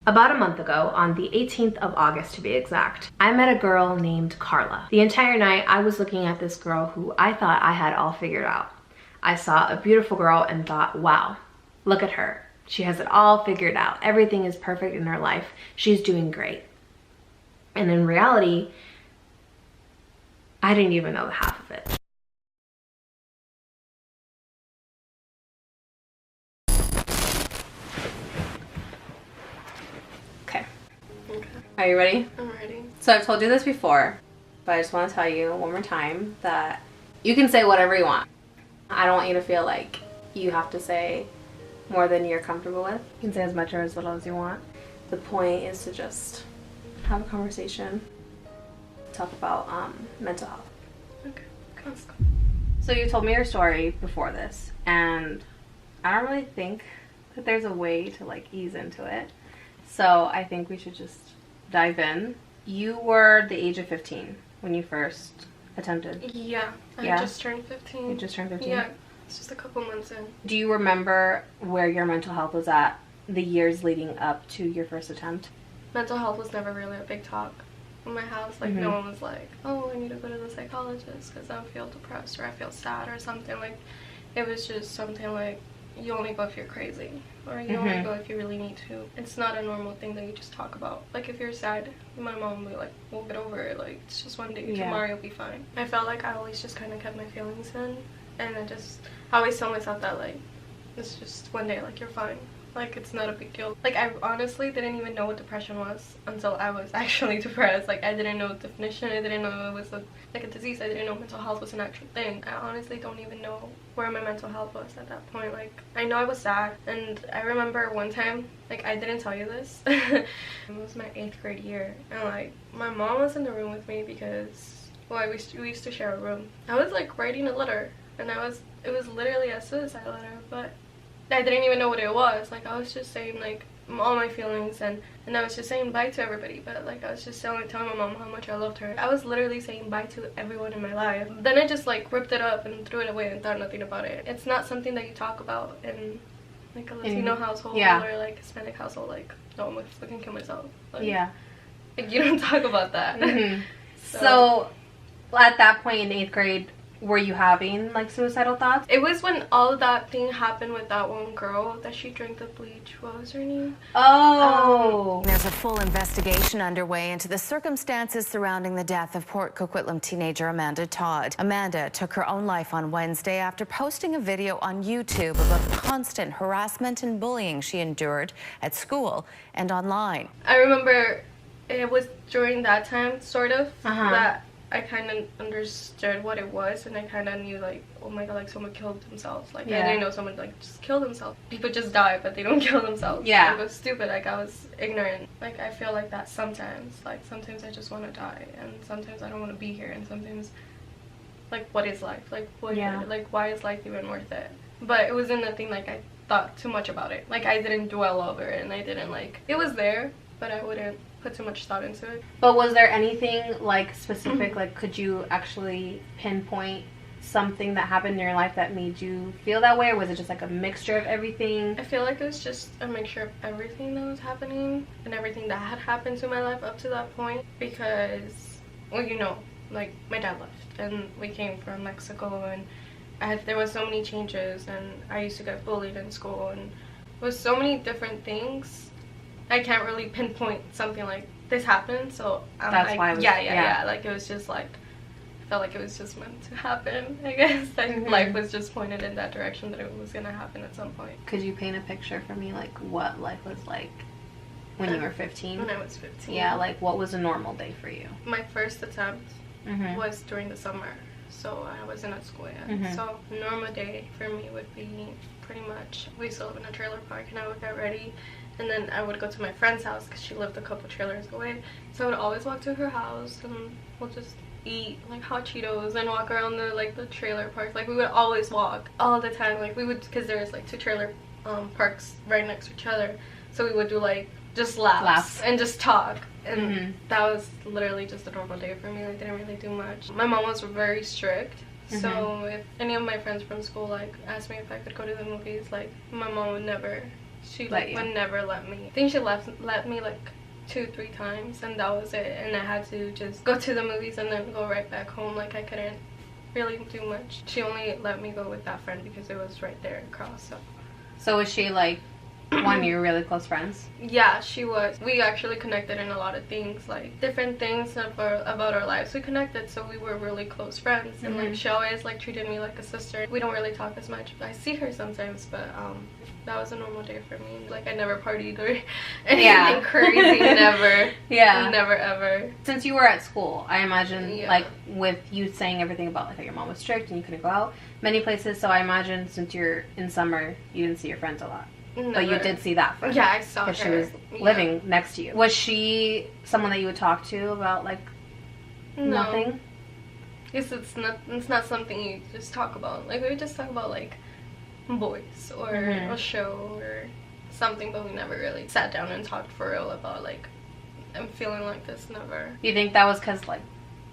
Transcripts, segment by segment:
About a month ago, on the 18th of August to be exact, I met a girl named Carla. The entire night, I was looking at this girl who I thought I had all figured out. I saw a beautiful girl and thought, wow, look at her. She has it all figured out. Everything is perfect in her life. She's doing great. And in reality, I didn't even know half of it. Okay. Are you ready? I'm ready. So I've told you this before, but I just want to tell you one more time that you can say whatever you want. I don't want you to feel like you have to say more than you're comfortable with. You can say as much or as little as you want. The point is to just have a conversation, talk about mental health. Okay. Let's go. So you told me your story before this, and I don't really think that there's a way to like ease into it. So I think we should just dive in. You were the age of 15 when you first attempted. Yeah. I Yeah? just turned 15. You just turned 15? Yeah. It's just a couple months in. Do you remember where your mental health was at the years leading up to your first attempt? Mental health was never really a big talk in my house. Like, no one was like, oh, I need to go to the psychologist because I feel depressed or I feel sad or something. Like, it was just something like, you only go if you're crazy, or you only go if you really need to. It's not a normal thing that you just talk about. Like, if you're sad, my mom would be like, we'll get over it. Like, it's just one day. Tomorrow you'll be fine. I felt like I always just kind of kept my feelings in, and I always tell myself that, like, it's just one day, like, you're fine. Like, it's not a big deal. Like, I honestly didn't even know what depression was until I was actually depressed. Like, I didn't know the definition. I didn't know it was like a disease. I didn't know mental health was an actual thing. I honestly don't even know where my mental health was at that point. Like, I know I was sad, and I remember one time, like, I didn't tell you this. It was my 8th grade year, and like, my mom was in the room with me because, well, we used to share a room. I was like writing a letter, and it was literally a suicide letter, but I didn't even know what it was. Like, I was just saying, like, all my feelings, and I was just saying bye to everybody, but like, I was just telling my mom how much I loved her. I was literally saying bye to everyone in my life. Then I just like ripped it up and threw it away and thought nothing about it. It's not something that you talk about in like a Latino household or like Hispanic household. Like, no, I'm gonna fucking kill myself. Like, like, you don't talk about that. So at that point in 8th grade, were you having like suicidal thoughts? It was when all of that thing happened with that one girl that she drank the bleach. What was her name? Oh. There's a full investigation underway into the circumstances surrounding the death of Port Coquitlam teenager Amanda Todd. Amanda took her own life on Wednesday after posting a video on YouTube about the constant harassment and bullying she endured at school and online. I remember it was during that time, sort of, that I kind of understood what it was, and I kind of knew, like, oh my god, like, someone killed themselves. Like, I didn't know someone, like, just killed themselves. People just die, but they don't kill themselves. Yeah. It was stupid. Like, I was ignorant. Like, I feel like that sometimes. Like, sometimes I just want to die, and sometimes I don't want to be here, and sometimes, like, what is life? Like, like, why is life even worth it? But it wasn't nothing, like, I thought too much about it. Like, I didn't dwell over it, and I didn't, like, it was there, but I wouldn't put too much thought into it. But was there anything like specific, like, could you actually pinpoint something that happened in your life that made you feel that way, or was it just like a mixture of everything? I feel like it was just a mixture of everything that was happening and everything that had happened to my life up to that point, because, well, you know, like, my dad left and we came from Mexico, and there was so many changes, and I used to get bullied in school, and it was so many different things. I can't really pinpoint something like this happened, so that's why. Yeah. Like, it was just like, I felt like it was just meant to happen. I guess like life was just pointed in that direction, that it was gonna happen at some point. Could you paint a picture for me, like, what life was like when you were 15? When I was 15. Yeah, like, what was a normal day for you? My first attempt was during the summer, so I wasn't at school yet. So a normal day for me would be pretty much, we used to live in a trailer park, and I would get ready, and then I would go to my friend's house because she lived a couple trailers away. So I would always walk to her house, and we'll just eat like hot Cheetos and walk around the trailer park. Like, we would always walk all the time. Like, we would, because there's like 2 trailer parks right next to each other, so we would do like just laps and just talk, and that was literally just a normal day for me. I didn't really do much. My mom was very strict, so if any of my friends from school like asked me if I could go to the movies, like, my mom would never She like would never let me. I think she let me like 2-3 times, and that was it. And I had to just go to the movies and then go right back home. Like I couldn't really do much. She only let me go with that friend because it was right there across. So was she like one of your really close friends? Yeah, she was. We actually connected in a lot of things, like different things about our lives. We connected, so we were really close friends. And like she always like treated me like a sister. We don't really talk as much. I see her sometimes, but that was a normal day for me. Like I never partied or anything crazy. Never. Yeah. Never ever. Since you were at school, I imagine like with you saying everything about like how your mom was strict and you couldn't go out many places. So I imagine since you're in summer, you didn't see your friends a lot. Never. But you did see that friend. Yeah, I saw her. Because she was living next to you. Was she someone that you would talk to about like nothing? Yes, it's not something you just talk about. Like we would just talk about like boys or a show or something, but we never really sat down and talked for real about like I'm feeling like this. Never. You think that was because like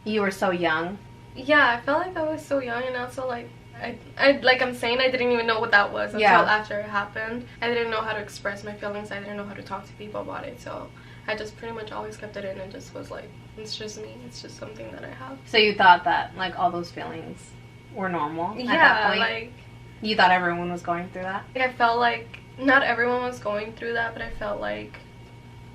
you were so young? Yeah, I felt like I was so young, and also like I like I'm saying, I didn't even know what that was until after it happened. I didn't know how to express my feelings. I didn't know how to talk to people about it, so I just pretty much always kept it in and just was like, it's just me. It's just something that I have. So you thought that like all those feelings were normal at that point? Like you thought everyone was going through that? I felt like not everyone was going through that, but I felt like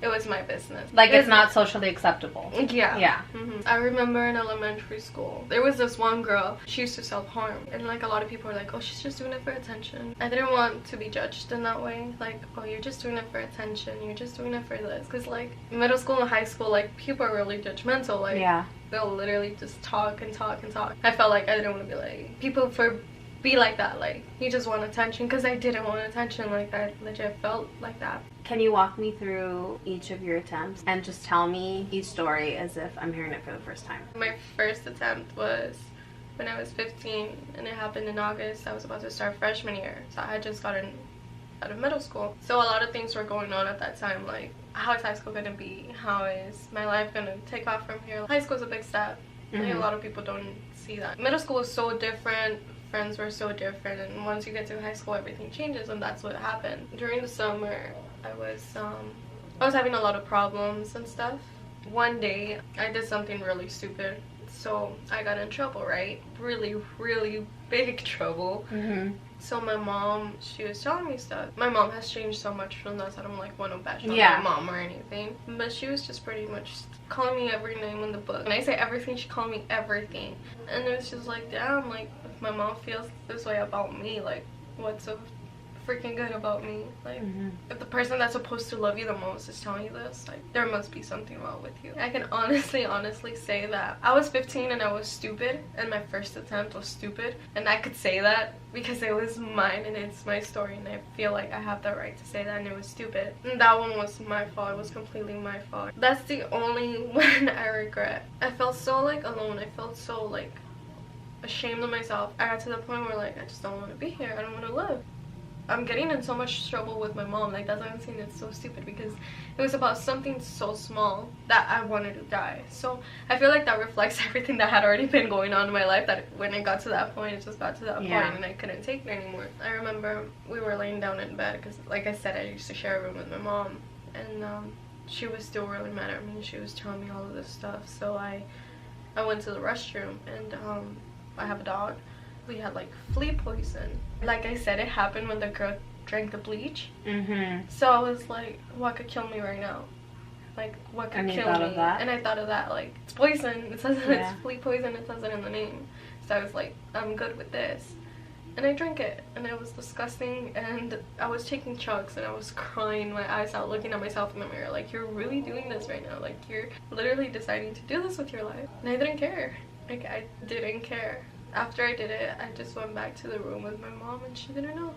it was my business. Like it's not socially acceptable. Yeah. Yeah. I remember in elementary school, there was this one girl, she used to self-harm. And like a lot of people were like, oh, she's just doing it for attention. I didn't want to be judged in that way. Like, oh, you're just doing it for attention. You're just doing it for this. Because like middle school and high school, like people are really judgmental. Like they'll literally just talk and talk and talk. I felt like I didn't want to be like, people be like that. Like you just want attention, because I didn't want attention. Like I legit felt like that. Can you walk me through each of your attempts and just tell me each story as if I'm hearing it for the first time? My first attempt was when I was 15, and it happened in August. I was about to start freshman year, so I had just gotten out of middle school. So a lot of things were going on at that time, like how is high school gonna be? How is my life gonna take off from here? High school is a big step. Like, a lot of people don't see that. Middle school was so different. Friends were so different, and once you get to high school, everything changes, and that's what happened. During the summer, I was having a lot of problems and stuff. One day, I did something really stupid, so I got in trouble, right? Really, really big trouble. So my mom, she was telling me stuff. My mom has changed so much from that, so I don't like want to bash on my mom or anything. But she was just pretty much calling me every name in the book. When I say everything, she called me everything. And it was just like, damn, like, if my mom feels this way about me, like, what's so freaking good about me? Like, if the person that's supposed to love you the most is telling you this, like, there must be something wrong with you. I can honestly say that I was 15 and I was stupid, and my first attempt was stupid, and I could say that because it was mine and it's my story, and I feel like I have the right to say that, and it was stupid. And that one was my fault. It was completely my fault. That's the only one I regret. I felt so like alone. I felt so like ashamed of myself. I got to the point where like I just don't want to be here. I don't want to live. I'm getting in so much trouble with my mom. Like, that's why I'm saying it's so stupid, because it was about something so small that I wanted to die. So I feel like that reflects everything that had already been going on in my life, that when it got to that point, it just got to that point and I couldn't take it anymore. I remember we were laying down in bed, because like I said, I used to share a room with my mom, and she was still really mad at me. She was telling me all of this stuff. So I went to the restroom, and I have a dog. We had like flea poison. Like I said, it happened when the girl drank the bleach. So I was like, what could kill me right now? Like, what could kill me? And I thought of that, like, it's poison. It says it's flea poison. It says it in the name. So I was like, I'm good with this. And I drank it, and it was disgusting, and I was taking chugs, and I was crying my eyes out, looking at myself in the mirror, like, you're really doing this right now. Like, you're literally deciding to do this with your life. And I didn't care. Like, I didn't care. After I did it, I just went back to the room with my mom, and she didn't know.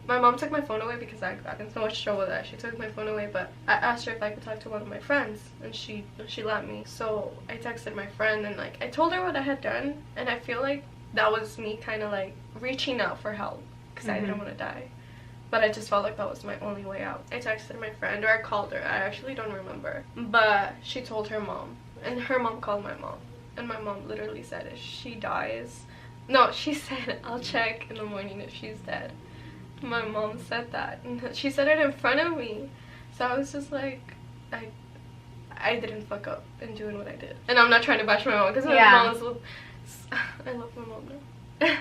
My mom took my phone away because I got in so much trouble that she took my phone away, but I asked her if I could talk to one of my friends, and she let me. So I texted my friend, and like I told her what I had done, and I feel like that was me kind of like reaching out for help, because I didn't want to die. But I just felt like that was my only way out. I texted my friend, or I called her, I actually don't remember. But she told her mom, and her mom called my mom, and my mom literally said, if she dies... No, she said, I'll check in the morning if she's dead. my mom said that, and she said it in front of me. So I was just like, I didn't fuck up in doing what I did. And I'm not trying to bash my mom, because my mom's, I love my mom now.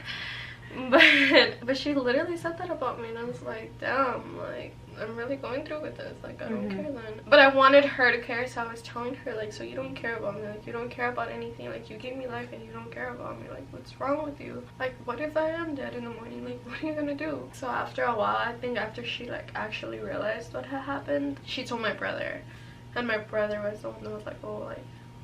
but she literally said that about me, and I was like, damn, like, I'm really going through with this, like, I don't care then. But I wanted her to care, so I was telling her, like, so you don't care about me, like, you don't care about anything, like, you gave me life and you don't care about me, like, what's wrong with you? Like, what if I am dead in the morning, like, what are you gonna do? So after a while, I think after she, like, actually realized what had happened, she told my brother, and my brother was the one that was like, oh, like,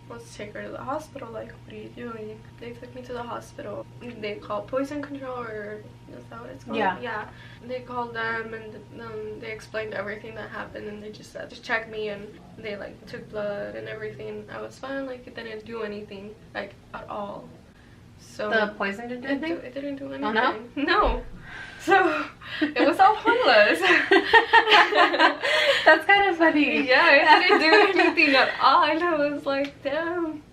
let's take her to the hospital, like, what are you doing? They took me to the hospital. They called poison control, or is that what it's called? Yeah. They called them, and they explained everything that happened, and they just said, just check me, and they, like, took blood and everything. I was fine, like, it didn't do anything, like, at all. So the poison didn't do anything? It didn't do anything. Oh, no? No. So it was all pointless. That's kind of funny. Yeah, it didn't do anything at all. And I was like, damn,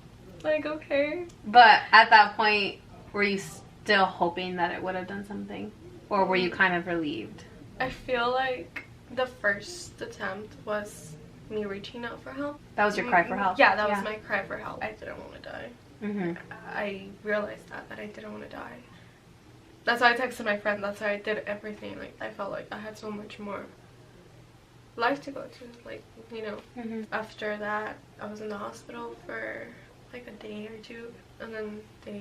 like, okay. But at that point, were you still hoping that it would have done something? Or were you kind of relieved? I feel like the first attempt was me reaching out for help. That was your cry for help? Yeah, that was my cry for help. I didn't want to die. Mm-hmm. I realized that I didn't want to die. That's why I texted my friend. That's why I did everything. Like, I felt like I had so much more life to go to. Like, you know. After that, I was in the hospital for like a day or two, and then they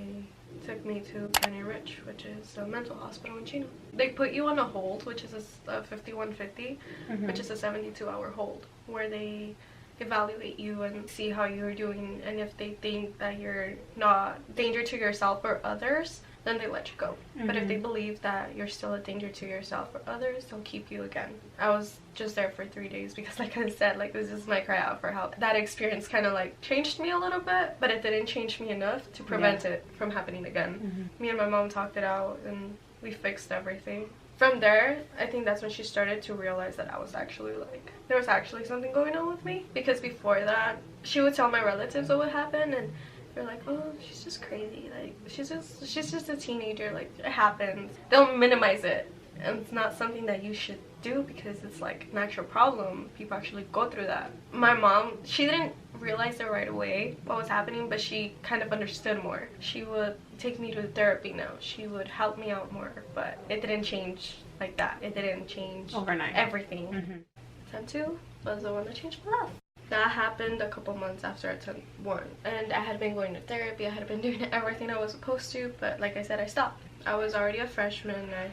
took me to Canyon Ridge, which is a mental hospital in Chino. They put you on a hold, which is a 5150, which is a 72-hour hold, where they evaluate you and see how you're doing, and if they think that you're not danger to yourself or others, then they let you go. But if they believe that you're still a danger to yourself or others, they'll keep you again. I was just there for 3 days because, like I said, like, this is my cry out for help. That experience kind of like changed me a little bit, but it didn't change me enough to prevent it from happening again. Me and my mom talked it out, and we fixed everything. From there, I think that's when she started to realize that I was actually, like, there was actually something going on with me. Because before that, she would tell my relatives what would happen, and they're like, oh, she's just crazy, like, she's just a teenager, like, it happens. They'll minimize it, and it's not something that you should do, because it's like an actual problem. People actually go through that. My mom, she didn't realize it right away what was happening, but she kind of understood more. She would take me to therapy now. She would help me out more, but it didn't change like that. It didn't change overnight. Everything. Attempt 2 was the one that changed my life. That happened a couple months after attempt 1, and I had been going to therapy. I had been doing everything I was supposed to, but like I said, I stopped. I was already a freshman. I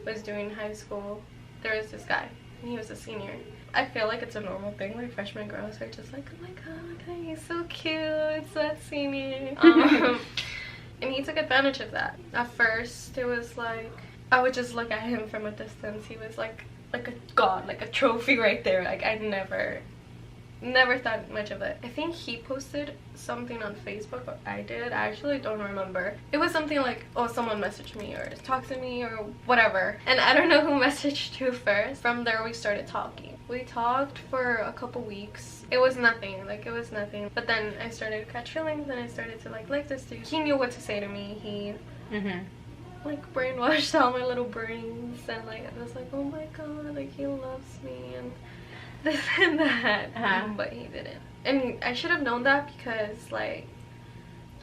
was doing high school. There was this guy, and he was a senior. I feel like it's a normal thing, like, freshman girls are just like, oh my god, he's so cute, it's that senior. And he took advantage of that. At first, it was like, I would just look at him from a distance. He was like a god, like a trophy right there. Like, I never thought much of it. I think he posted something on Facebook, or I did. I actually don't remember. It was something like, oh, someone messaged me or talked to me or whatever. And I don't know who messaged who first. From there, we started talking. We talked for a couple weeks. It was nothing. Like, it was nothing. But then I started to catch feelings, and I started to like this dude. He knew what to say to me. He like brainwashed all my little brains, and like I was like, oh my god, like, he loves me and this and that. But he didn't, and I should have known that, because like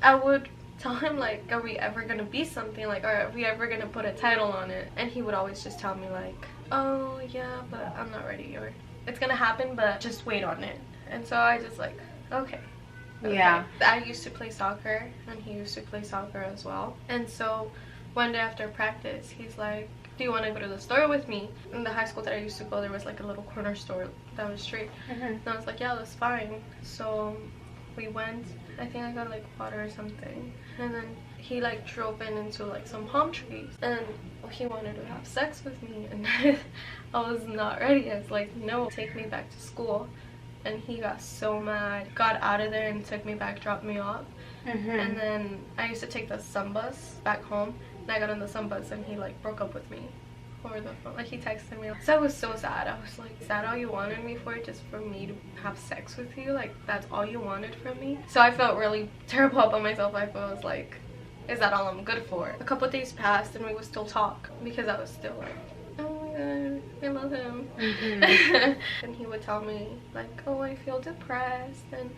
I would tell him, like, are we ever gonna be something, like, are we ever gonna put a title on it? And he would always just tell me like, oh yeah, but I'm not ready, or it's gonna happen, but just wait on it. And so I just like, okay. Yeah, I used to play soccer, and he used to play soccer as well. And so one day after practice, he's like, do you want to go to the store with me? In the high school that I used to go, there was like a little corner store down the street. And I was like, yeah, that's fine. So we went. I think I got like water or something, and then he like drove into like some palm trees, and he wanted to have sex with me, and I was not ready. I was like, no, take me back to school. And he got so mad, got out of there and took me back, dropped me off. And then I used to take the sun bus back home, and I got on the sun bus, and he like broke up with me over the phone. Like, he texted me. So I was so sad. I was like, is that all you wanted me for? Just for me to have sex with you? Like, that's all you wanted from me? So I felt really terrible about myself. I was like, is that all I'm good for? A couple of days passed, and we would still talk, because I was still like, oh I love him. And he would tell me like, oh, I feel depressed, and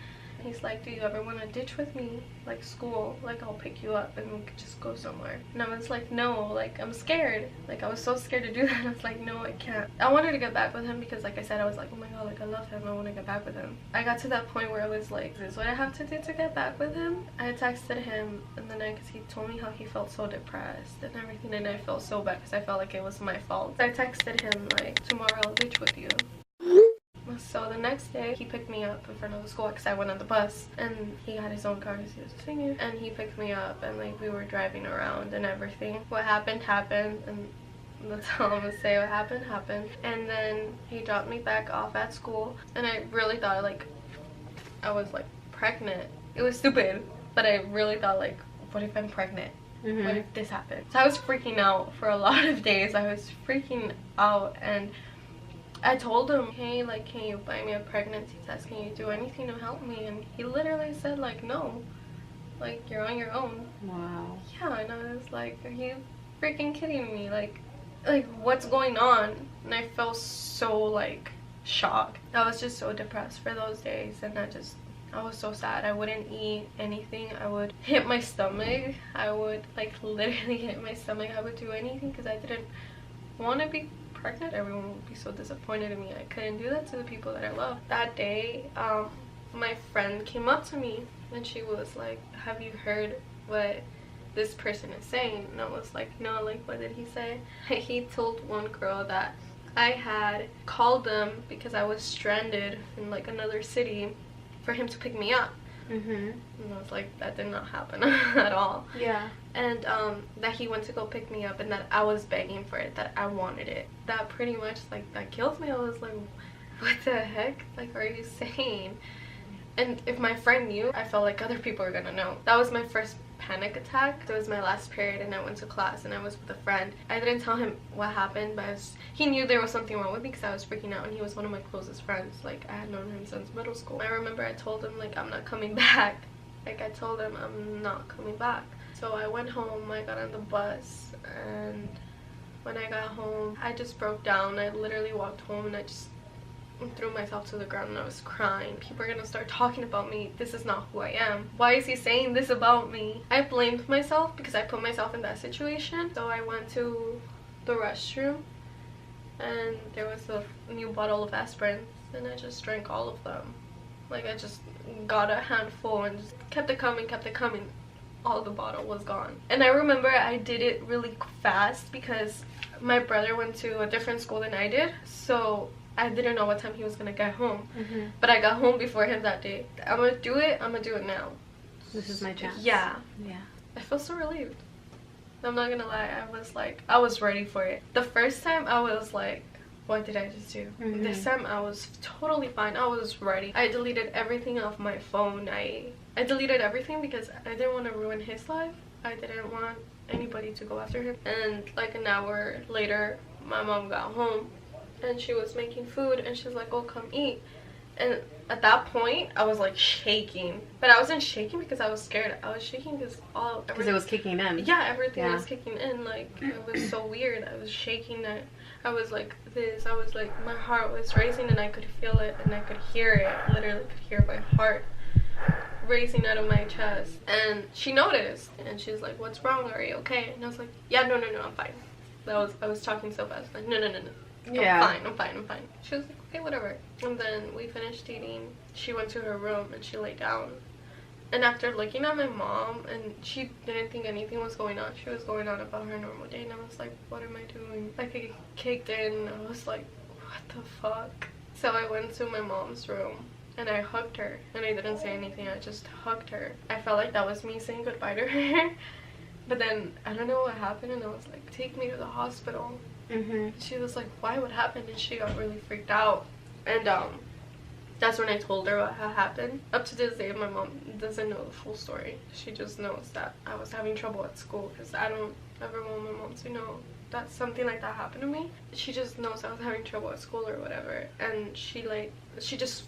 he's like, do you ever want to ditch with me, like school, like I'll pick you up and we could just go somewhere. And I was like, no, like I'm scared. Like I was so scared to do that. I was like, no, I can't. I wanted to get back with him because like I said, I was like, oh my god, like I love him, I want to get back with him. I got to that point where I was like, is this what I have to do to get back with him? I texted him in the night because he told me how he felt so depressed and everything, and I felt so bad because I felt like it was my fault. I texted him like, tomorrow I'll ditch with you. So the next day he picked me up in front of the school because I went on the bus, and he had his own car because he was a senior, and he picked me up and like we were driving around and everything. What happened happened, and that's all I'm gonna say. What happened happened. And then he dropped me back off at school, and I really thought like I was like pregnant. It was stupid, but I really thought like, what if I'm pregnant? What if this happened? So I was freaking out for a lot of days. I was freaking out, and I told him, hey, like, can you buy me a pregnancy test? Can you do anything to help me? And he literally said, like, no. Like, you're on your own. Wow. Yeah, and I was like, are you freaking kidding me? Like, what's going on? And I felt so, like, shocked. I was just so depressed for those days, and I was so sad. I wouldn't eat anything. I would hit my stomach. I would, like, literally hit my stomach. I would do anything because I didn't want to be pregnant. Everyone would be so disappointed in me. I couldn't do that to the people that I love. That day, my friend came up to me and she was like, have you heard what this person is saying? And I was like, no, like what did he say? He told one girl that I had called them because I was stranded in like another city for him to pick me up. And I was like, that did not happen at all. Yeah. And that he went to go pick me up, and that I was begging for it, that I wanted it. That pretty much like that killed me. I was like, what the heck, like, are you saying? And if my friend knew, I felt like other people were gonna know. That was my first panic attack. It was my last period, and I went to class and I was with a friend. I didn't tell him what happened, but he knew there was something wrong with me because I was freaking out, and he was one of my closest friends. Like, I had known him since middle school. I remember I told him like, I'm not coming back. Like, I told him I'm not coming back. So I went home, I got on the bus, and when I got home I just broke down. I literally walked home and I just threw myself to the ground and I was crying. People are gonna start talking about me. This is not who I am. Why is he saying this about me? I blamed myself because I put myself in that situation. So I went to the restroom and there was a new bottle of aspirin, and I just drank all of them. Like, I just got a handful and just kept it coming, kept it coming. All the bottle was gone. And I remember I did it really fast because my brother went to a different school than I did, so I didn't know what time he was gonna get home. But I got home before him that day. I'm gonna do it now. This is my chance. Yeah. Yeah. I feel so relieved. I'm not gonna lie, I was ready for it. The first time I was like, what did I just do? This time I was totally fine. I was ready. I deleted everything off my phone. I deleted everything because I didn't want to ruin his life. I didn't want anybody to go after him. And like an hour later, my mom got home and she was making food and she's like, oh, come eat. And at that point I was like shaking, but I wasn't shaking because I was scared. I was shaking because it was kicking in. Yeah, everything was kicking in. Like, it was so weird. I was shaking. I was like this. I was like, my heart was racing and I could feel it and I could hear it. Literally could hear my heart racing out of my chest. And she noticed and she's like, what's wrong, are you okay? And I was like, yeah, no, I'm fine. I was talking so fast, like, no, I'm fine. She was like, okay, whatever. And then we finished eating. She went to her room and she lay down, and after looking at my mom, and she didn't think anything was going on, she was going on about her normal day, and I was like, what am I doing? Like, it kicked in and I was like, what the fuck? So I went to my mom's room and I hugged her, and I didn't say anything, I just hugged her. I felt like that was me saying goodbye to her. But then I don't know what happened, and I was like, take me to the hospital. She was like, why, what happened? And she got really freaked out. And that's when I told her what had happened. Up to this day, my mom doesn't know the full story. She just knows that I was having trouble at school, because I don't ever want my mom to know that something like that happened to me. She just knows I was having trouble at school or whatever. And she just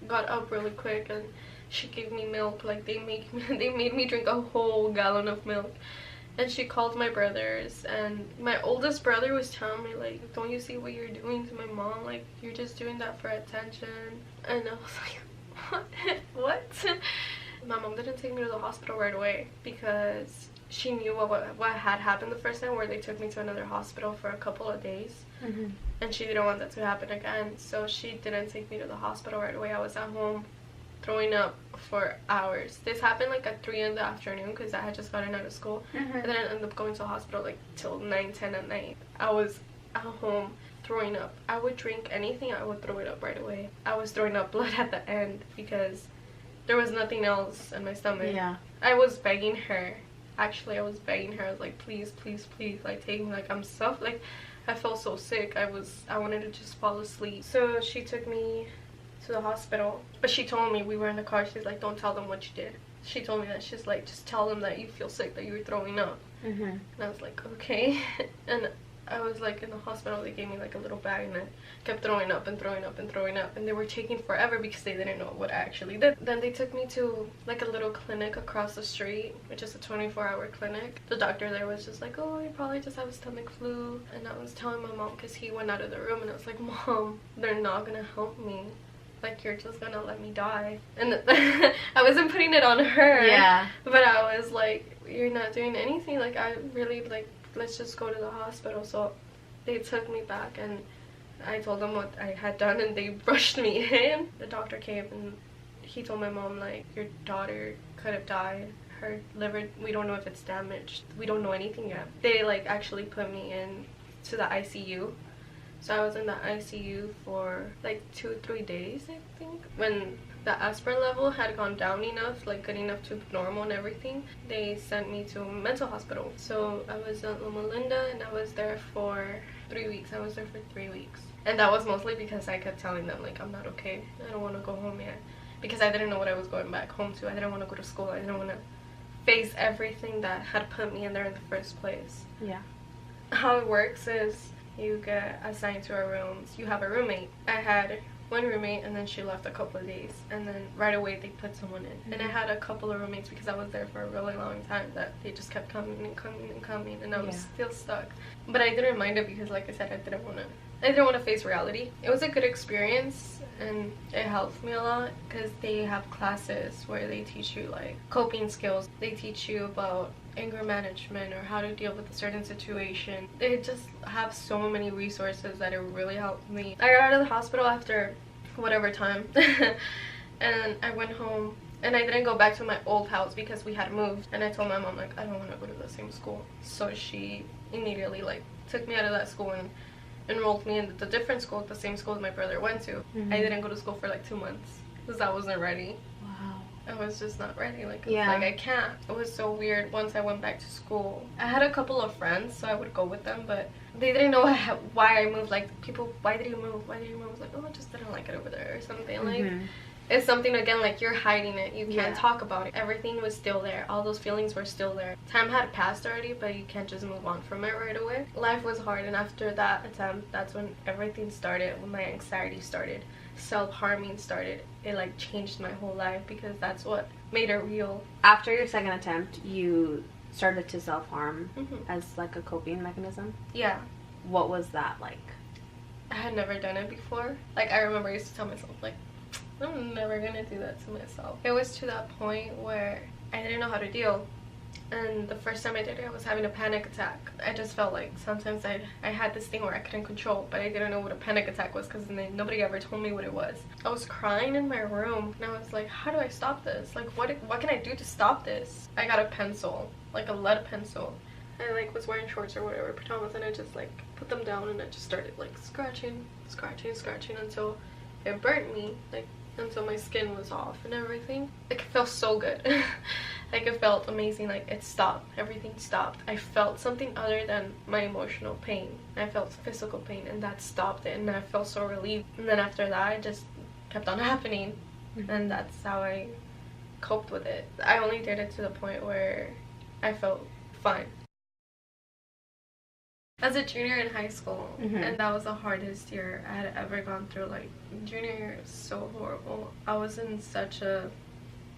got up really quick and she gave me milk. Like, they made me drink a whole gallon of milk. And she called my brothers, and my oldest brother was telling me, like, don't you see what you're doing to my mom? Like, you're just doing that for attention. And I was like, what? My mom didn't take me to the hospital right away because she knew what had happened the first time, where they took me to another hospital for a couple of days. And she didn't want that to happen again, so she didn't take me to the hospital right away. I was at home throwing up for hours. This happened like at 3 in the afternoon because I had just gotten out of school. And then I ended up going to the hospital like till 9, 10 at night. I was at home throwing up. I would drink anything, I would throw it up right away. I was throwing up blood at the end because there was nothing else in my stomach. Yeah. I was begging her. Actually, I was begging her. I was like, please, please, please, like, take me. Like, I'm like, I felt so sick. I wanted to just fall asleep. So she took me to the hospital, but she told me, we were in the car, she's like, don't tell them what you did. She told me that, she's like, just tell them that you feel sick, that you were throwing up. And I was like, okay. And I was like in the hospital, they gave me like a little bag, and I kept throwing up and throwing up and throwing up, and they were taking forever because they didn't know what I actually did. Then they took me to like a little clinic across the street, which is a 24-hour clinic. The doctor there was just like, oh, you probably just have a stomach flu. And I was telling my mom, because he went out of the room, and I was like, Mom, they're not gonna help me. Like, you're just gonna let me die. And I wasn't putting it on her. Yeah. But I was like, you're not doing anything. Like, I really, like, let's just go to the hospital. So they took me back, and I told them what I had done, and they rushed me in. The doctor came, and he told my mom, like, your daughter could have died. Her liver, we don't know if it's damaged. We don't know anything yet. They, like, actually put me in to the ICU. So I was in the ICU for like 2-3 days, I think. When the aspirin level had gone down enough, like good enough to normal and everything, they sent me to a mental hospital. So I was at Loma Linda, and I was there for 3 weeks. I was there for 3 weeks. And that was mostly because I kept telling them, like, I'm not okay. I don't want to go home yet. Because I didn't know what I was going back home to. I didn't want to go to school. I didn't want to face everything that had put me in there in the first place. Yeah. How it works is, you get assigned to our rooms. You have a roommate. I had one roommate, and then she left a couple of days, and then right away they put someone in. And I had a couple of roommates because I was there for a really long time, that they just kept coming and coming and coming, and I was still stuck. But I didn't mind it because, like I said, I didn't want to face reality. It was a good experience, and it helped me a lot because they have classes where they teach you like coping skills. They teach you about anger management or how to deal with a certain situation. They just have so many resources that it really helped me. I got out of the hospital after whatever time and I went home, and I didn't go back to my old house because we had moved. And I told my mom, like, I don't want to go to the same school. So she immediately like took me out of that school and enrolled me in the different school, the same school that my brother went to. I didn't go to school for like 2 months because I wasn't ready. I was just not ready. Like, like, I can't. It was so weird. Once I went back to school, I had a couple of friends, so I would go with them, but they didn't know why I moved. Like, people, why did you move? Why did you move? I was like, oh, I just didn't like it over there or something. Like, it's something, again, like, you're hiding it. You can't talk about it. Everything was still there. All those feelings were still there. Time had passed already, but you can't just move on from it right away. Life was hard, and after that attempt, that's when everything started, when my anxiety started. Self-harming started. It like changed my whole life because that's what made it real. After your second attempt, you started to self-harm as like a coping mechanism? Yeah. What was that like? I had never done it before. Like, I remember I used to tell myself, like, I'm never gonna do that to myself. It was to that point where I didn't know how to deal. And the first time I did it, I was having a panic attack. I just felt like sometimes I had this thing where I couldn't control, but I didn't know what a panic attack was because nobody ever told me what it was. I was crying in my room, and I was like, how do I stop this? Like, what can I do to stop this? I got a pencil, like a lead pencil. I like was wearing shorts or whatever, pajamas, and I just like put them down, and I just started like scratching until it burnt me, like until my skin was off and everything. Like, it felt so good. Like, it felt amazing. Like, it stopped. Everything stopped. I felt something other than my emotional pain. I felt physical pain, and that stopped it, and I felt so relieved. And then after that, it just kept on happening, and that's how I coped with it. I only did it to the point where I felt fine. As a junior in high school, and that was the hardest year I had ever gone through. Like, junior year was so horrible. I was in such a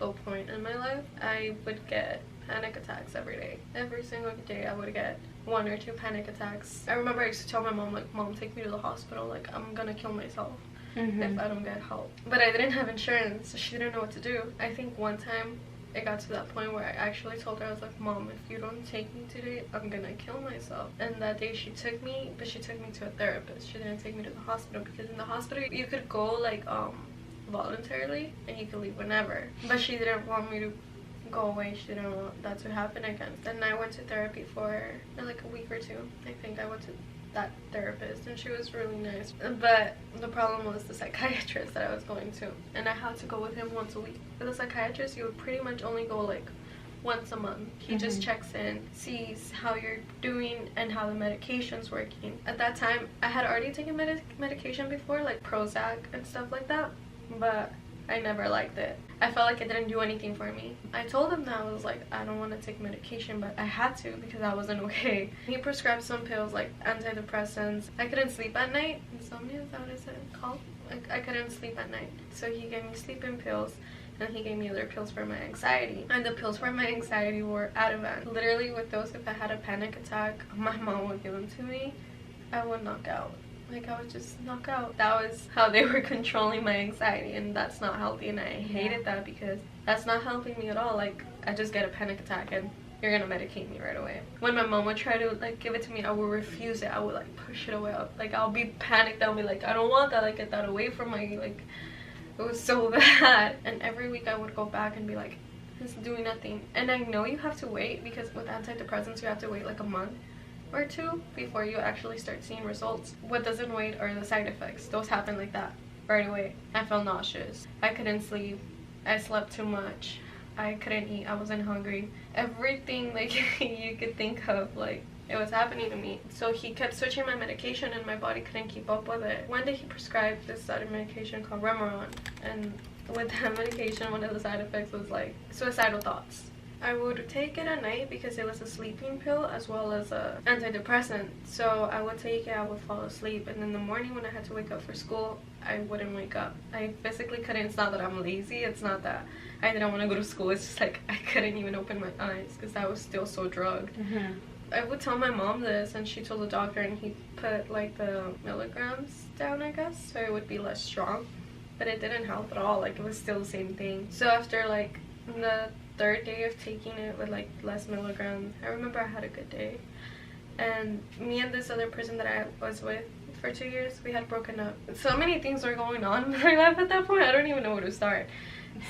low point in my life. I would get panic attacks every day. Every single day I would get 1 or 2 panic attacks. I remember I used to tell my mom, like, Mom, take me to the hospital, like, I'm gonna kill myself if I don't get help. But I didn't have insurance, so she didn't know what to do. I think one time it got to that point where I actually told her, I was like, Mom, if you don't take me today, I'm gonna kill myself. And that day she took me, but she took me to a therapist. She didn't take me to the hospital, because in the hospital you could go like voluntarily and you could leave whenever. But she didn't want me to go away. She didn't want that to happen again. Then I went to therapy for like a week or 2. I think I went to that therapist, and she was really nice, but the problem was the psychiatrist that I was going to, and I had to go with him once a week. With the psychiatrist, you would pretty much only go like once a month. He just checks in, sees how you're doing and how the medication's working. At that time I had already taken medication before, like Prozac and stuff like that, but I never liked it. I felt like it didn't do anything for me. I told him that I was like, I don't want to take medication, but I had to because I wasn't okay. He prescribed some pills, like antidepressants. I couldn't sleep at night. Insomnia, is that what it's called? I couldn't sleep at night. So he gave me sleeping pills, and he gave me other pills for my anxiety. And the pills for my anxiety were Ativan. Literally with those, if I had a panic attack, my mom would give them to me, I would knock out. Like, I would just knock out. That was how they were controlling my anxiety, and that's not healthy, and I hated that because that's not helping me at all. Like, I just get a panic attack and you're gonna medicate me right away. When my mom would try to like give it to me, I would refuse it. I would like push it away. Like, I'll be panicked. I'll be like, I don't want that. Like, get that away from my, like, it was so bad. And every week I would go back and be like, it's doing nothing. And I know you have to wait, because with antidepressants you have to wait like a month or 2 before you actually start seeing results. What doesn't wait are the side effects. Those happen like that right away. I felt nauseous. I couldn't sleep. I slept too much. I couldn't eat. I wasn't hungry. Everything like you could think of, like, it was happening to me. So he kept switching my medication and my body couldn't keep up with it. One day he prescribed this other medication called Remeron, and with that medication one of the side effects was like suicidal thoughts. I would take it at night because it was a sleeping pill as well as a antidepressant. So I would take it, I would fall asleep, and in the morning when I had to wake up for school, I wouldn't wake up. I physically couldn't. It's not that I'm lazy, it's not that I didn't want to go to school, it's just like I couldn't even open my eyes because I was still so drugged. I would tell my mom this, and she told the doctor, and he put like the milligrams down, I guess, so it would be less strong, but it didn't help at all. Like, it was still the same thing. So after like the 3rd day of taking it with like less milligrams, I remember I had a good day, and me and this other person that I was with for 2 years, we had broken up. So many things were going on in my life at that point, I don't even know where to start.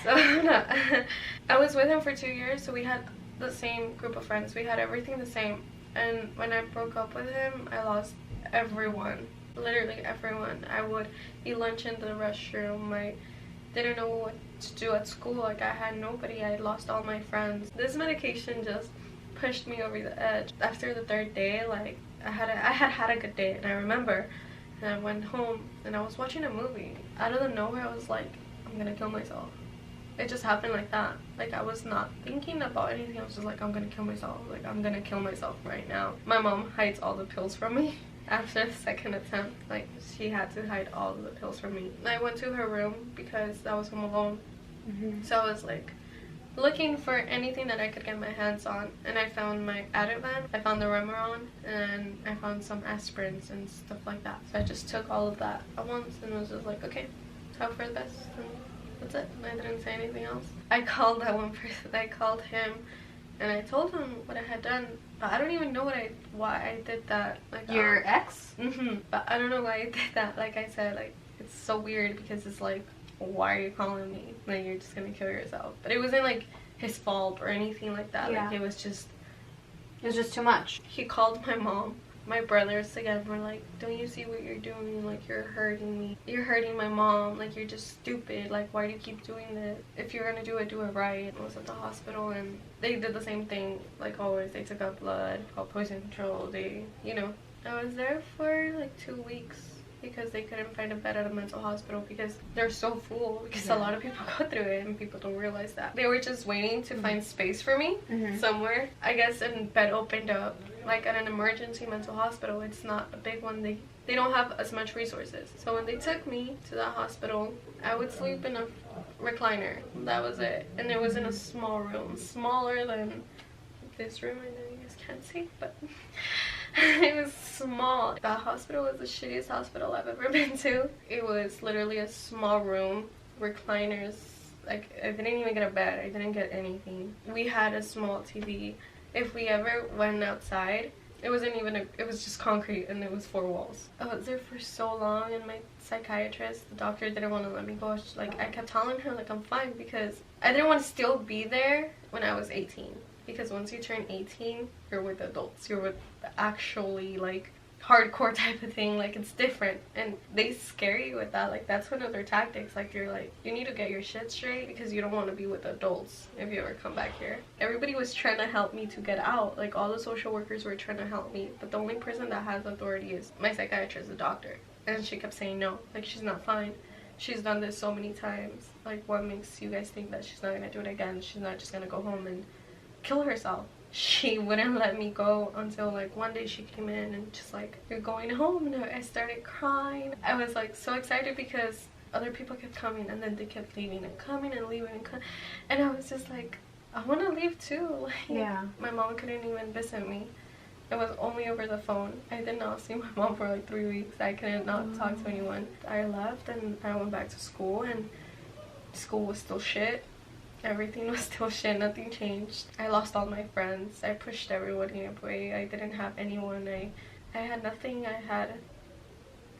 So I was with him for 2 years, so we had the same group of friends, we had everything the same. And when I broke up with him, I lost everyone, literally everyone. I would eat lunch in the restroom, I didn't know what to do at school, like I had nobody, I lost all my friends. This medication just pushed me over the edge. After the 3rd day, like I had a good day, and I remember, and I went home and I was watching a movie. Out of the nowhere, I was like, I'm gonna kill myself. It just happened like that. Like, I was not thinking about anything. I was just like, I'm gonna kill myself. Like, I'm gonna kill myself right now. My mom hides all the pills from me. After the 2nd attempt, like, she had to hide all the pills from me. I went to her room because I was home alone. So I was like looking for anything that I could get my hands on, and I found my Ativan, I found the Remeron, and I found some aspirins and stuff like that. So I just took all of that at once and was just like, okay, hope for the best. And that's it. I didn't say anything else. I called that one person. I called him and I told him what I had done. But I don't even know why I did that. Like, your ex? But I don't know why I did that. Like I said, like, it's so weird because it's like, why are you calling me? Like, you're just gonna kill yourself. But it wasn't like his fault or anything like that. Yeah. Like, it was just too much. He called my mom. My brothers again were like, don't you see what you're doing? Like, you're hurting me. You're hurting my mom. Like, you're just stupid. Like, why do you keep doing this? If you're gonna do it right. I was at the hospital and they did the same thing. Like always, they took out blood, called poison control. They, you know. I was there for like 2 weeks because they couldn't find a bed at a mental hospital because they're so full, because a lot of people go through it and people don't realize that. They were just waiting to find space for me somewhere. I guess a bed opened up, like at an emergency mental hospital. It's not a big one. They don't have as much resources. So when they took me to that hospital, I would sleep in a recliner. That was it. And it was in a small room, smaller than this room. I know you guys can't see, but it was small. That hospital was the shittiest hospital I've ever been to. It was literally a small room, recliners. Like, I didn't even get a bed. I didn't get anything. We had a small TV. If we ever went outside, it wasn't even it was just concrete, and it was 4 walls. I was there for so long, and my psychiatrist, the doctor, didn't want to let me go. Like, I kept telling her, like, I'm fine, because I didn't want to still be there when I was 18. Because once you turn 18, you're with adults. You're with actually, like, hardcore type of thing. Like, it's different, and they scare you with that. Like, that's one of their tactics. Like, you're like, you need to get your shit straight, because you don't want to be with adults if you ever come back here. Everybody was trying to help me to get out. Like, all the social workers were trying to help me, but the only person that has authority is my psychiatrist, the doctor. And she kept saying no, like, she's not fine. She's done this so many times. Like, what makes you guys think that she's not gonna do it again? She's not just gonna go home and kill herself. She wouldn't let me go until, like, one day she came in and just like, you're going home, and I started crying. I was like so excited because other people kept coming, and then they kept leaving and coming and leaving and I was just like, I want to leave too. Like, yeah. My mom couldn't even visit me. It was only over the phone. I did not see my mom for like 3 weeks. I couldn't not talk to anyone. I left, and I went back to school, and school was still shit. Everything was still shit. Nothing changed. I lost all my friends. I pushed everybody away. I didn't have anyone. I had nothing. I had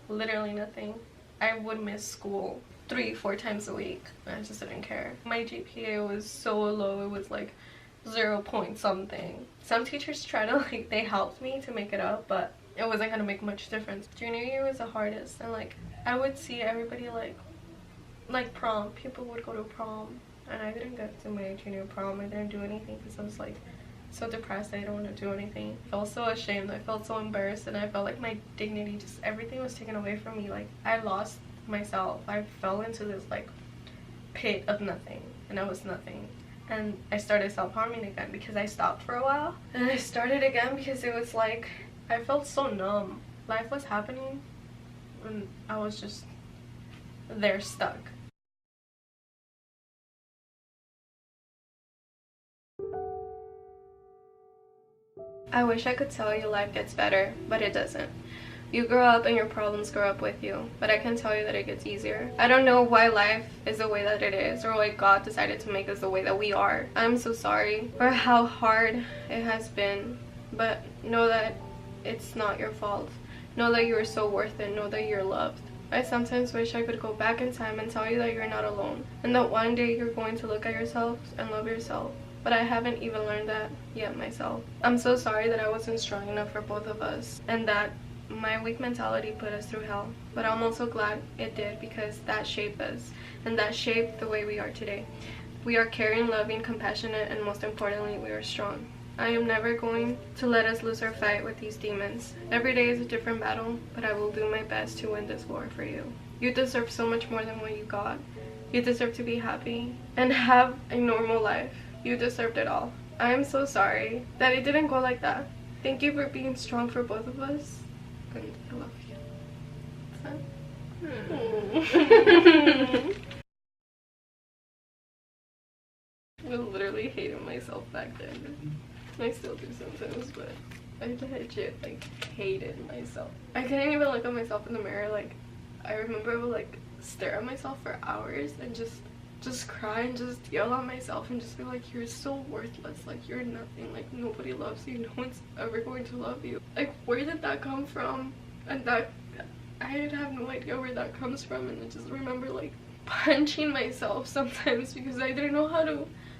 literally nothing. I would miss school 3-4 times a week. I just didn't care. My GPA was so low. It was like 0 point something. Some teachers tried to, like, they helped me to make it up, but it wasn't gonna make much difference. Junior year was the hardest, and like, I would see everybody like prom. People would go to prom, and I didn't get to my junior prom. I didn't do anything because I was like so depressed. I didn't want to do anything. I felt so ashamed. I felt so embarrassed, and I felt like my dignity, just everything was taken away from me. Like, I lost myself. I fell into this like pit of nothing, and I was nothing. And I started self-harming again because I stopped for a while, and I started again because it was like I felt so numb. Life was happening, and I was just there, stuck. I wish I could tell you life gets better, but it doesn't. You grow up and your problems grow up with you, but I can tell you that it gets easier. I don't know why life is the way that it is, or why God decided to make us the way that we are. I'm so sorry for how hard it has been, but know that it's not your fault. Know that you are so worth it. Know that you're loved. I sometimes wish I could go back in time and tell you that you're not alone, and that one day you're going to look at yourself and love yourself. But I haven't even learned that yet myself. I'm so sorry that I wasn't strong enough for both of us, and that my weak mentality put us through hell. But I'm also glad it did, because that shaped us, and that shaped the way we are today. We are caring, loving, compassionate, and most importantly, we are strong. I am never going to let us lose our fight with these demons. Every day is a different battle, but I will do my best to win this war for you. You deserve so much more than what you got. You deserve to be happy and have a normal life. You deserved it all. I am so sorry that it didn't go like that. Thank you for being strong for both of us. And I love you. I literally hated myself back then. I still do sometimes, but I legit like hated myself. I couldn't even look at myself in the mirror. Like, I remember I would like stare at myself for hours and just cry and just yell at myself and just be like, you're so worthless, like you're nothing, like nobody loves you, no one's ever going to love you. Like, where did that come from? And that, I have no idea where that comes from. And I just remember like punching myself sometimes because I didn't know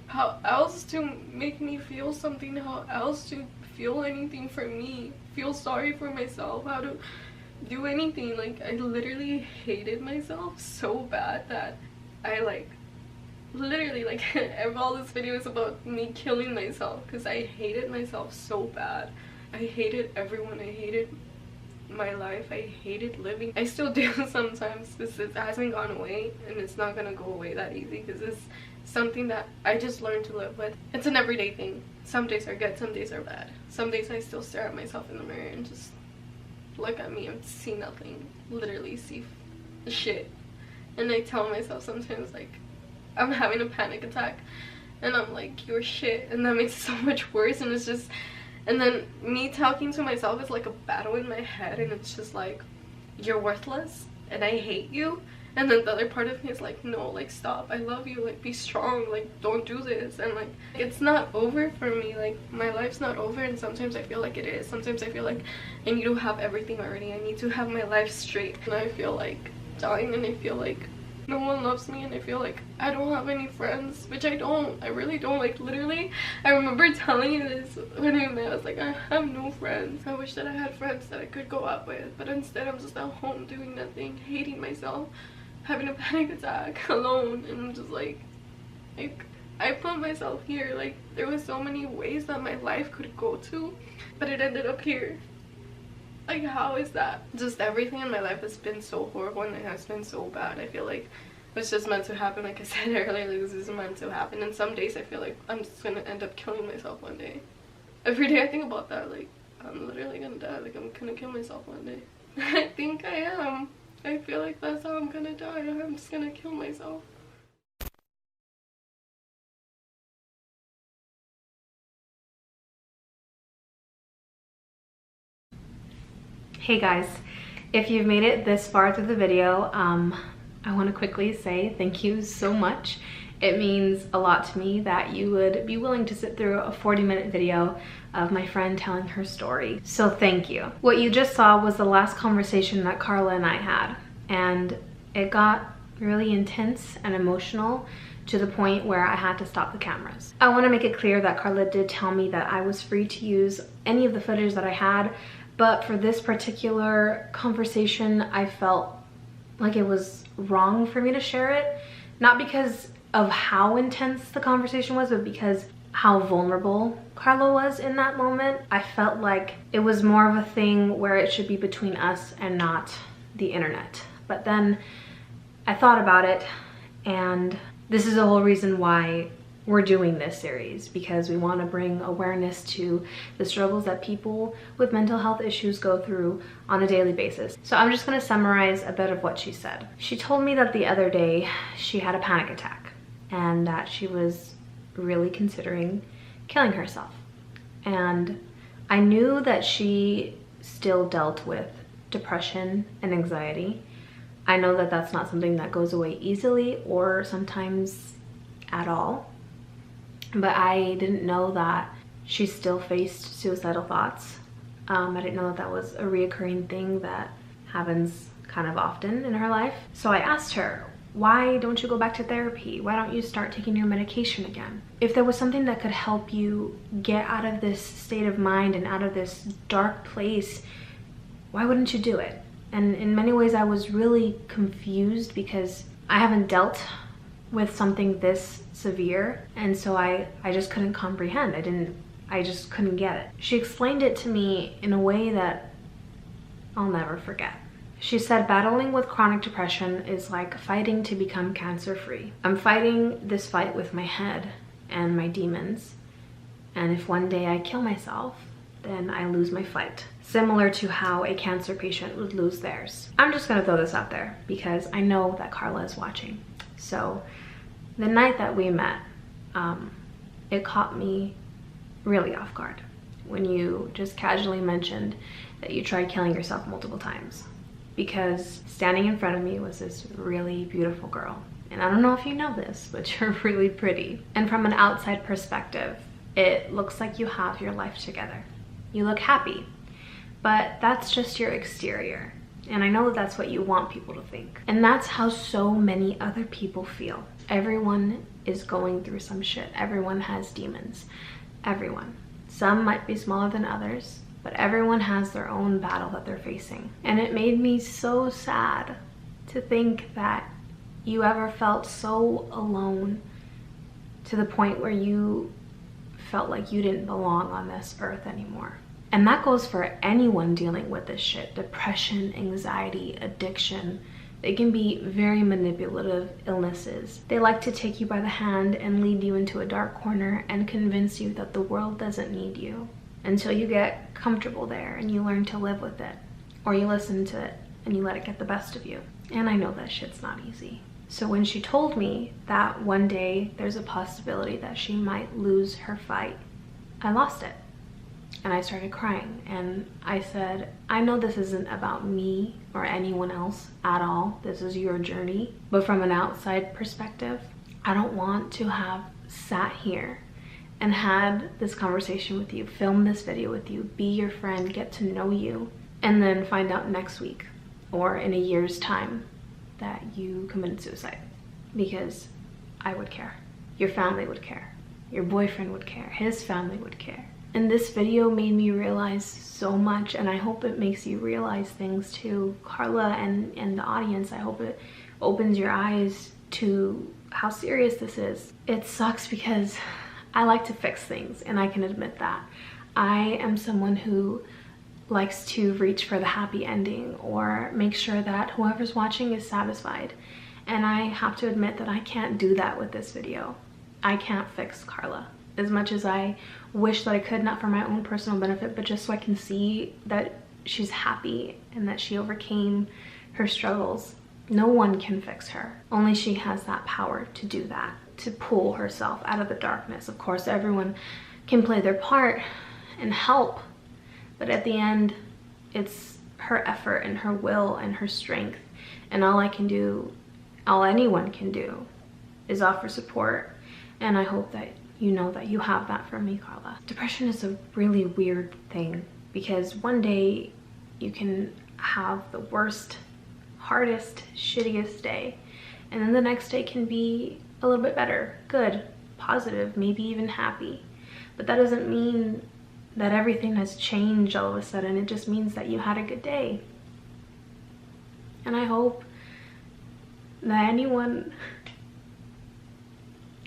how else to make me feel something, how else to feel anything for me, feel sorry for myself, how to do anything. Like, I literally hated myself so bad that I like literally like all this video is about me killing myself because I hated myself so bad. I hated everyone. I hated my life. I hated living. I still do sometimes because it hasn't gone away, and it's not gonna go away that easy because it's something that I just learned to live with. It's an everyday thing. Some days are good, some days are bad. Some days I still stare at myself in the mirror and just look at me and see nothing, literally see shit. And I tell myself sometimes like I'm having a panic attack, and I'm like, you're shit, and that makes it so much worse. And it's just, and then me talking to myself is like a battle in my head, and it's just like, you're worthless and I hate you. And then the other part of me is like, no, like, stop, I love you, like, be strong, like, don't do this. And like, it's not over for me, like, my life's not over. And sometimes I feel like it is. Sometimes I feel like I need to have everything already. I need to have my life straight, and I feel like dying, and I feel like no one loves me, and I feel like I don't have any friends, which I don't. I really don't. Like, literally, I remember telling you this when I met. I was like, I have no friends. I wish that I had friends that I could go out with, but instead I'm just at home doing nothing, hating myself, having a panic attack alone. And I'm just like I put myself here. Like, there was so many ways that my life could go to, but it ended up here. Like, how is that? Just everything in my life has been so horrible, and it has been so bad. I feel like it's just meant to happen. Like I said earlier, like, this is meant to happen. And some days I feel like I'm just gonna end up killing myself one day. Every day I think about that, like, I'm literally gonna die. Like, I'm gonna kill myself one day. I think I am. I feel like that's how I'm gonna die. I'm just gonna kill myself. Hey guys, if you've made it this far through the video, I want to quickly say thank you so much. It means a lot to me that you would be willing to sit through a 40-minute video of my friend telling her story. So thank you. What you just saw was the last conversation that Carla and I had, and it got really intense and emotional to the point where I had to stop the cameras. I want to make it clear that Carla did tell me that I was free to use any of the footage that I had, but for this particular conversation, I felt like it was wrong for me to share it. Not because of how intense the conversation was, but because how vulnerable Carla was in that moment. I felt like it was more of a thing where it should be between us and not the internet. But then I thought about it, and this is the whole reason why we're doing this series, because we want to bring awareness to the struggles that people with mental health issues go through on a daily basis. So I'm just going to summarize a bit of what she said. She told me that the other day she had a panic attack and that she was really considering killing herself. And I knew that she still dealt with depression and anxiety. I know that that's not something that goes away easily or sometimes at all. But I didn't know that she still faced suicidal thoughts. I didn't know that that was a reoccurring thing that happens kind of often in her life. So I asked her, why don't you go back to therapy? Why don't you start taking your medication again? If there was something that could help you get out of this state of mind and out of this dark place, why wouldn't you do it? And in many ways I was really confused because I haven't dealt with something this severe, and so I just couldn't comprehend. I just couldn't get it. She explained it to me in a way that I'll never forget. She said battling with chronic depression is like fighting to become cancer-free. I'm fighting this fight with my head and my demons, and if one day I kill myself, then I lose my fight. Similar to how a cancer patient would lose theirs. I'm just gonna throw this out there because I know that Carla is watching. So the night that we met, it caught me really off guard when you just casually mentioned that you tried killing yourself multiple times, because standing in front of me was this really beautiful girl. And I don't know if you know this, but you're really pretty. And from an outside perspective, it looks like you have your life together. You look happy, but that's just your exterior. And I know that's what you want people to think. And that's how so many other people feel. Everyone is going through some shit. Everyone has demons. Everyone. Some might be smaller than others, but everyone has their own battle that they're facing. And it made me so sad to think that you ever felt so alone to the point where you felt like you didn't belong on this earth anymore. And that goes for anyone dealing with this shit. Depression, anxiety, addiction. They can be very manipulative illnesses. They like to take you by the hand and lead you into a dark corner and convince you that the world doesn't need you until you get comfortable there and you learn to live with it. Or you listen to it and you let it get the best of you. And I know that shit's not easy. So when she told me that one day there's a possibility that she might lose her fight, I lost it. And I started crying, and I said, I know this isn't about me or anyone else at all. This is your journey. But from an outside perspective, I don't want to have sat here and had this conversation with you, film this video with you, be your friend, get to know you, and then find out next week or in a year's time that you committed suicide. Because I would care. Your family would care. Your boyfriend would care. His family would care. And this video made me realize so much, and I hope it makes you realize things too. Carla and the audience, I hope it opens your eyes to how serious this is. It sucks because I like to fix things, and I can admit that. I am someone who likes to reach for the happy ending or make sure that whoever's watching is satisfied. And I have to admit that I can't do that with this video. I can't fix Carla. As much as I wish that I could, not for my own personal benefit, but just so I can see that she's happy and that she overcame her struggles. No one can fix her. Only she has that power to do that, to pull herself out of the darkness. Of course, everyone can play their part and help, but at the end, it's her effort and her will and her strength. And all I can do, all anyone can do, is offer support. And I hope that you know that you have that from me, Carla. Depression is a really weird thing because one day you can have the worst, hardest, shittiest day, and then the next day can be a little bit better, good, positive, maybe even happy. But that doesn't mean that everything has changed all of a sudden. It just means that you had a good day. And I hope that anyone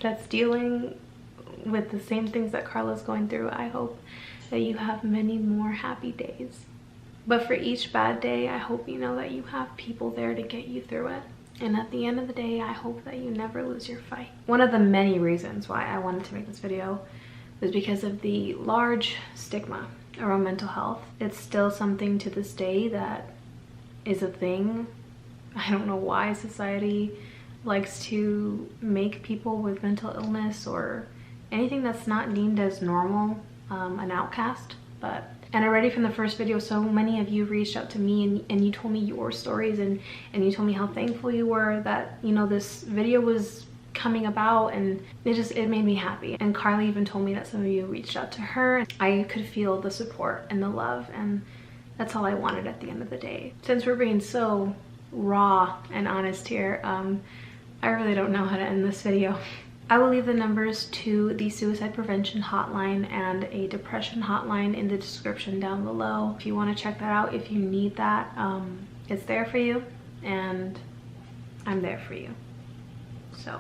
that's dealing with the same things that Carla's going through, I hope that you have many more happy days. But for each bad day, I hope you know that you have people there to get you through it. And at the end of the day, I hope that you never lose your fight. One of the many reasons why I wanted to make this video was because of the large stigma around mental health. It's still something to this day that is a thing. I don't know why society likes to make people with mental illness or anything that's not deemed as normal an outcast. And already from the first video, so many of you reached out to me and you told me your stories and you told me how thankful you were that, you know, this video was coming about, and it made me happy. And Carla even told me that some of you reached out to her. I could feel the support and the love, and that's all I wanted at the end of the day. Since we're being so raw and honest here, I really don't know how to end this video. I will leave the numbers to the suicide prevention hotline and a depression hotline in the description down below. If you want to check that out, if you need that, it's there for you, and I'm there for you. So,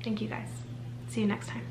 thank you guys. See you next time.